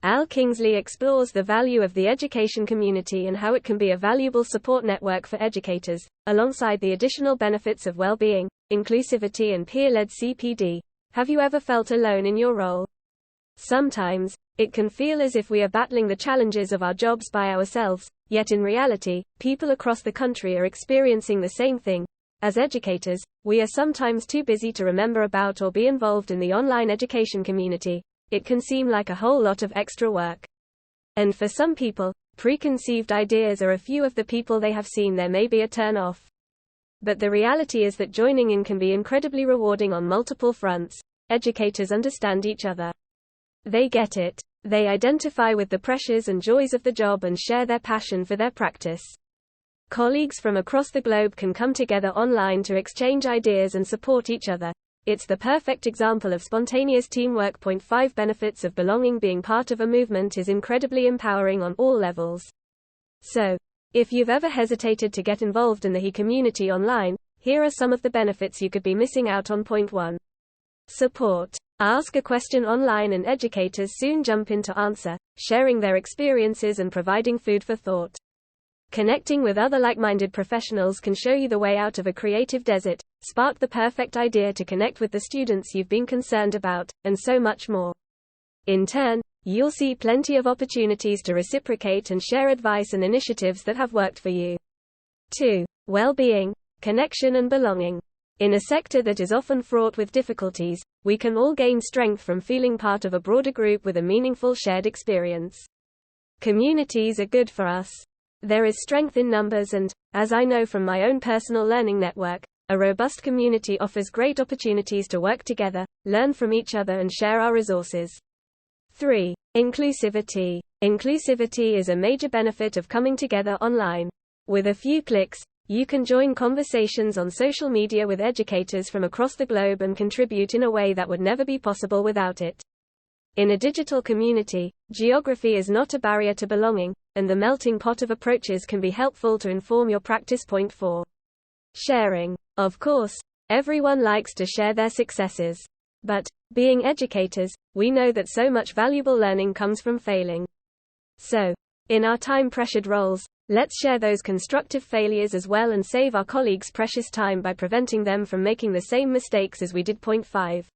Al Kingsley explores the value of the education community and how it can be a valuable support network for educators, alongside the additional benefits of well-being, inclusivity and peer-led CPD. Have you ever felt alone in your role? Sometimes, it can feel as if we are battling the challenges of our jobs by ourselves, yet in reality, people across the country are experiencing the same thing. As educators, we are sometimes too busy to remember about or be involved in the online education community. It can seem like a whole lot of extra work. And for some people, preconceived ideas are a few of the people they have seen there may be a turn off. But the reality is that joining in can be incredibly rewarding on multiple fronts. Educators understand each other. They get it. They identify with the pressures and joys of the job and share their passion for their practice. Colleagues from across the globe can come together online to exchange ideas and support each other. It's the perfect example of spontaneous teamwork. 5 Benefits of belonging. Being part of a movement is incredibly empowering on all levels. So, if you've ever hesitated to get involved in the HE community online, here are some of the benefits you could be missing out on. 1. Support. Ask a question online and educators soon jump in to answer, sharing their experiences and providing food for thought. Connecting with other like-minded professionals can show you the way out of a creative desert, spark the perfect idea to connect with the students you've been concerned about, and so much more. In turn, you'll see plenty of opportunities to reciprocate and share advice and initiatives that have worked for you. 2. Well-being, connection and belonging. In a sector that is often fraught with difficulties, we can all gain strength from feeling part of a broader group with a meaningful shared experience. Communities are good for us. There is strength in numbers and, as I know from my own personal learning network, a robust community offers great opportunities to work together, learn from each other and share our resources. 3. Inclusivity. Inclusivity is a major benefit of coming together online. With a few clicks, you can join conversations on social media with educators from across the globe and contribute in a way that would never be possible without it. In a digital community, geography is not a barrier to belonging, and the melting pot of approaches can be helpful to inform your practice. 4. Sharing. Of course, everyone likes to share their successes. But, being educators, we know that so much valuable learning comes from failing. So, in our time-pressured roles, let's share those constructive failures as well and save our colleagues precious time by preventing them from making the same mistakes as we did. 5.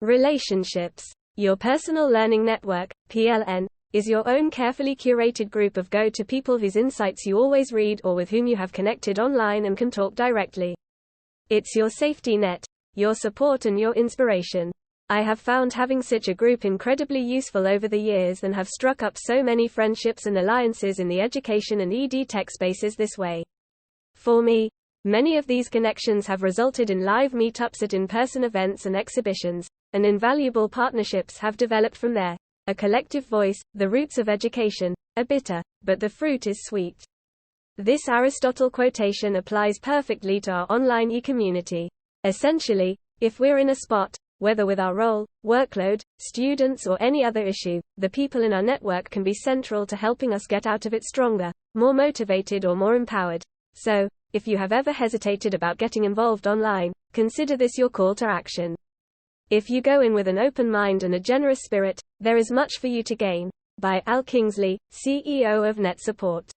Relationships. Your personal learning network, PLN, is your own carefully curated group of go-to people whose insights you always read or with whom you have connected online and can talk directly. It's your safety net, your support and your inspiration. I have found having such a group incredibly useful over the years and have struck up so many friendships and alliances in the education and ED tech spaces this way. For me, many of these connections have resulted in live meetups at in-person events and exhibitions, and invaluable partnerships have developed from there. A collective voice, the roots of education, are bitter, but the fruit is sweet. This Aristotle quotation applies perfectly to our online e-community. Essentially, if we're in a spot, whether with our role, workload, students or any other issue, the people in our network can be central to helping us get out of it stronger, more motivated or more empowered. So, if you have ever hesitated about getting involved online, consider this your call to action. If you go in with an open mind and a generous spirit, there is much for you to gain. By Al Kingsley, CEO of NetSupport.